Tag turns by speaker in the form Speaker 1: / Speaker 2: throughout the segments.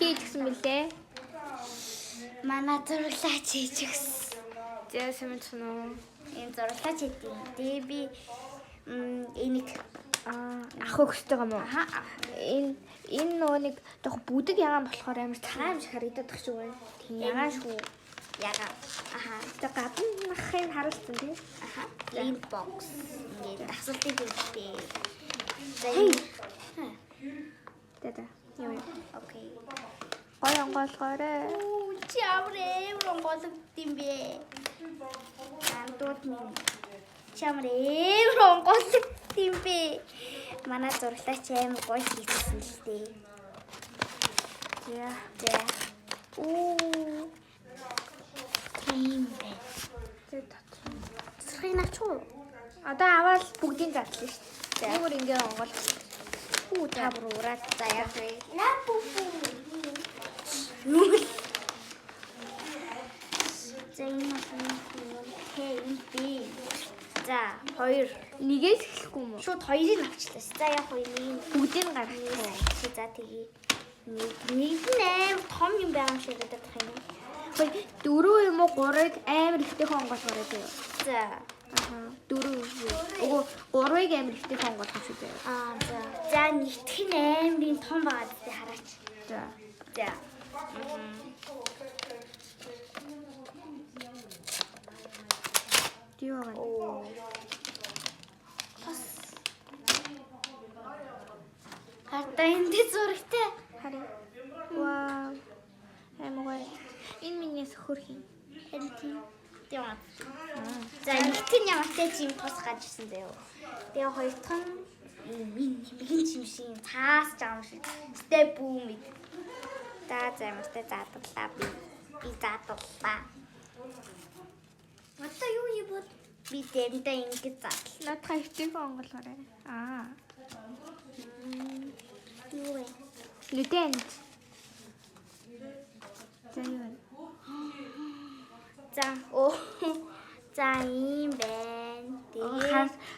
Speaker 1: хийчихсэн мөлий.
Speaker 2: Манай зурлаач хийчихсэн.
Speaker 1: За самцсан уу?
Speaker 2: Энэ зурлаач хийдэг. Тэгээ би энийг
Speaker 1: ах өгсдөг юм уу? Энэ нөгөө нэг яг бүдэг ягаан болохоор амар цагаан шиг харагдаад тах шүү. Тийм ягаан шүү.
Speaker 2: Ягаа.
Speaker 1: Тэг гаднахыг харуулсан тий.
Speaker 2: Энэ бокс. Ингээд асуултыг хийдэг.
Speaker 1: Тэtä. Юу.
Speaker 2: Окей.
Speaker 1: Гой онгоолгоорой.
Speaker 2: Чи амрээ онгоолгод юм бэ? Андууд минь. Чи амрээ онгоолгод юм бэ? Манай зурлаач аим гоё хийсэн л дээ. За. Тийм бэ.
Speaker 1: Тэт.
Speaker 2: Цэцрийг авчихуу.
Speaker 1: Одоо аваад бүгдийг задлаа шүү дээ. Зүгээр ингээ онгоолгох.
Speaker 2: Та бүр ураад заяа вэ? За, хоёр.
Speaker 1: Нэгээс эхлэхгүй юм уу?
Speaker 2: Шууд хоёрыг авчлаа. За яг хоёрыг
Speaker 1: Бүгдийг гаргах.
Speaker 2: за тэгээ. Нэг нэм том юм байгаа юм шиг гэдэг юм.
Speaker 1: Хөөе 4 юм уу 3-ыг амар ихтэйхэн онгоолгоорой дээ.
Speaker 2: За.
Speaker 1: 4. Ого 3-ыг амар ихтэйхэн онгоолгох шүү дээ.
Speaker 2: За. За нэгтгэх нь амарын том байгаа гэдэг хараач.
Speaker 1: За. Юу вэ?
Speaker 2: Харта энд зурагтай.
Speaker 1: Харин. Вау. Эмгой. Энэ минийс хөрхийн.
Speaker 2: Тийм. За нэгтгэх нь ямартай чим тус гаж ирсэн заяа. Тэгээ хоёр дахь нь бигэн чим шиг цаас жаам шиг. Степ бүүм. Замартай заадууллаа би. Би заадууллаа. Одоо юу юм би дэмдээ ингэж задлаа.
Speaker 1: Надад ихтэйхэн онгоолгоорой.
Speaker 2: Юу вэ?
Speaker 1: Лүтэнд. За юу.
Speaker 2: За ийм байна.
Speaker 1: Тэгээ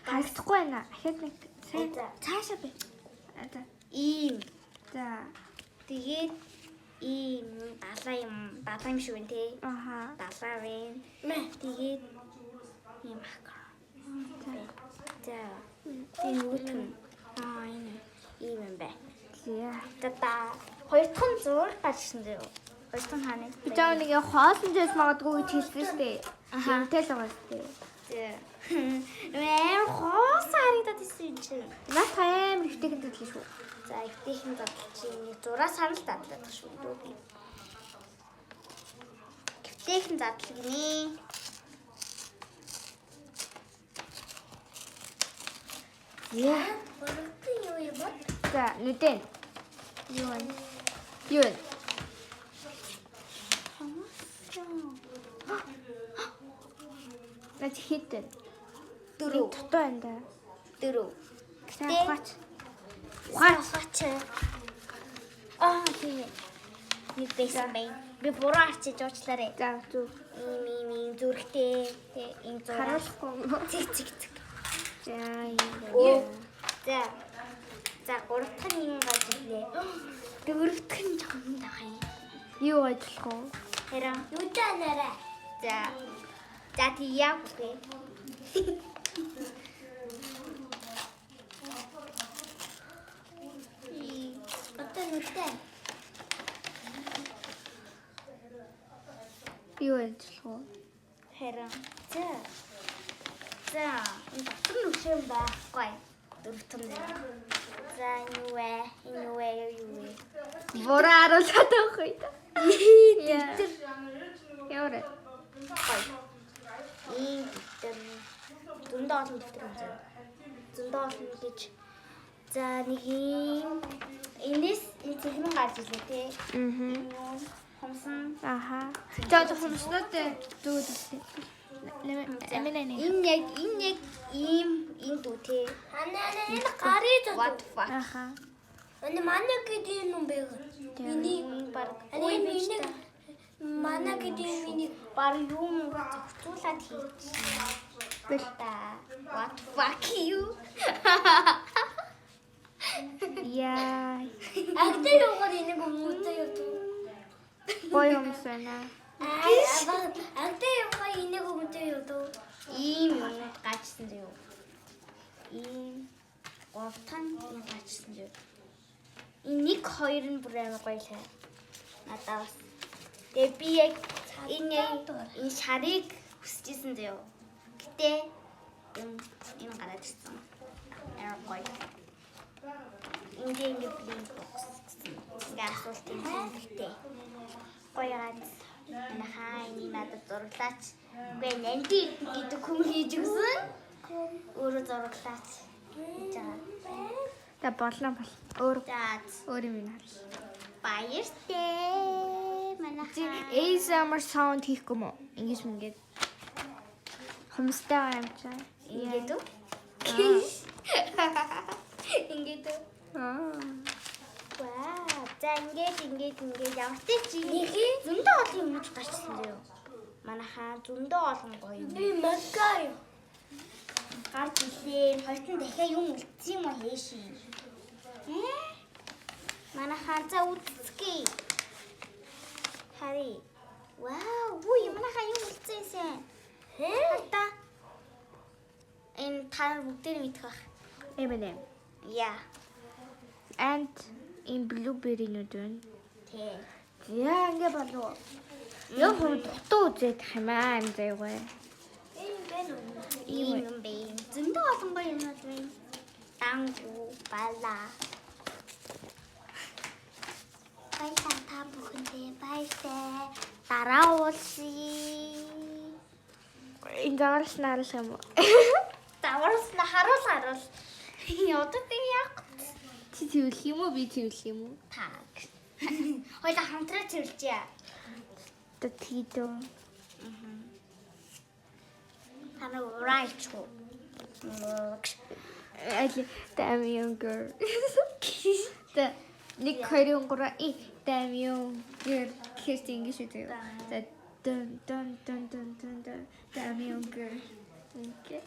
Speaker 1: харагдахгүй байна. Ахад нэг цаашаа би.
Speaker 2: Ийм.
Speaker 1: За.
Speaker 2: Тэгээд ийм далаа юм шиг байна те. Далаа байна. Тэгээд ийм макро. За. Тийм үтэн. Энэ ийм юм байна. За. Хоёр дахь нь зураг гарсан дээ. Хоёр дахь нь хаана?
Speaker 1: Би жаа нэг хоосон дэс магадгүй гэж хэлсэн шүү дээ. Интэл байгаа шүү дээ.
Speaker 2: Нэр хоос харагдаад ирсэн юм чинь.
Speaker 1: Наад амар ихтэйхэн задлаа шүү.
Speaker 2: За ихтэйхэн задлаа чи нэг зураа сарал задлаад тах шүү дээ. Ихтэйхэн задлаа гинэ. Хөрөгтэй юу юм бэ?
Speaker 1: За, нүдэн. Юу вэ? Юу? Наач хитэн.
Speaker 2: 4.
Speaker 1: Дотоо байна да.
Speaker 2: 4.
Speaker 1: Сайн хаач.
Speaker 2: Хаач. Тийм. Нэг байсан бай. Би буруу арчиж уучлаарай.
Speaker 1: За, зүг.
Speaker 2: Ийм зүрхтэй. Ийм зураг.
Speaker 1: Харуулахгүй.
Speaker 2: Цэг.
Speaker 1: За, юм.
Speaker 2: За, гурав дахь нь юм гаж ирлээ. Дөрөв дахь нь жоохон тахаа юм.
Speaker 1: Юу ажиллах вэ?
Speaker 2: Харин юу таанараа. За тийм үгүй. Одоо нүдтэй.
Speaker 1: Юу ажиллах вэ?
Speaker 2: Харин. За, энэ дотор нүшэн байхгүй. Дөрөвтөн дээр. За, юу вэ?
Speaker 1: Буруу харуулаад байгаа юм.
Speaker 2: Дээр.
Speaker 1: Яурэ.
Speaker 2: Ийм дэвтэр. Зөндөө олон дэвтэр юм заа. Зөндөө олон гэж. За нэг ийм энэс энэ цэгмэн гарч ирлээ тий. Хомсон.
Speaker 1: За хомсноод дүүд.
Speaker 2: Энэ яг ийм дүү тий. Энэ гарын дүү. What the fuck. Энэ манай гэдэг юм бэ? Миний баг. Энэ манай гэдэг миний баг юм зохицуулаад хийчихсэн. What the fuck you?
Speaker 1: Яа.
Speaker 2: Агтай яваад энийг өмгөтэй явдаг.
Speaker 1: Гоё юмс байна.
Speaker 2: Агтай яваа энийг өмгөтэй явдаг. Ийм юм гачсан зөө. Ийм гортан ийм гачсан зөө. Энэ 1 2 нь бүр амар гоё лээ. Надаа бас. Тэгээ би яг энэ шарыг хүсчихсэн зөө. Гэтэ юм гараад ирсэн. Амар гоё. Ингээ блинк бокс гэсэн. Ингээ асуулт юм хэрэгтэй. Гоё ганц. Нахаа энэ надад зурлаач. Үгүй нэнди гэдэг хүн хийж өгсөн. Өөрөө зурлаач.
Speaker 1: Та болоо бол. Өөр юм хар.
Speaker 2: Баяртай. Манайхаа
Speaker 1: ASMR sound хийхгүй мó. Ингэж мингээд. Хомстой юм чаа.
Speaker 2: ингээд үү? Ингээд үү? Вау. За ингээд ямар ч чи зөндөө олон юмнууд гарчсан зөө. Манайхаа зөндөө олон гоё юм. Би макай. Гарч илээ. Хоёртон дахиад юм үлдсэн юм уу хээший. Манайхаа за үзцгий. Хари. Вау, үгүй манайхаа юм үлдсэн. Та энэ таар бүгдээр мэдэх бах.
Speaker 1: M&M.
Speaker 2: Yeah.
Speaker 1: And in blueberry-нууд байна.
Speaker 2: Тий.
Speaker 1: Яа ингэ болов. Яг хөө дутуу үзээд хамаа юм заяагаа.
Speaker 2: Энэ байна уу? Ийм юм бэ. Зөндөө олон гоё юмнууд байна. Тангу, бала. Баярлалаа та бүхэндээ баяртай. Дараа уулзъя.
Speaker 1: Энэ зааварч наарлах юм уу?
Speaker 2: Даварс на харуул. Одоо би яг
Speaker 1: Чи цэвэрлэх юм уу? Би цэвэрлэх юм уу?
Speaker 2: таг. Хоёул хамтраа цэвэрлжээ.
Speaker 1: Тэ тийдөө.
Speaker 2: Тана right уу.
Speaker 1: Али damn young girl. Тэ 1 2 3 damn young girl гэхээс ингэж үү. Тэ dun damn young girl. Окей.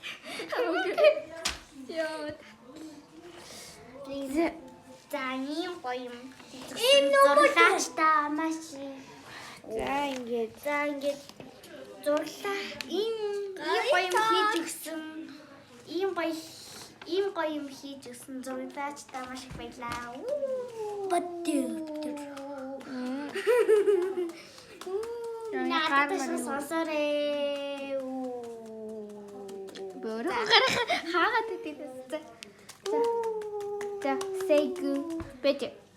Speaker 1: Яа.
Speaker 2: Please. За ийм гоё юм. Энэ нөмөрлаач та маш.
Speaker 1: За ингэж
Speaker 2: Зурлаа. Ийм гоё юм хийж өгсөн. Ийм гоё юм хийж өгсөн зурлаач та маш их баярлаа. Надад сонсоорой.
Speaker 1: Бөөрө хаагаад идэв. За say good. Бэж.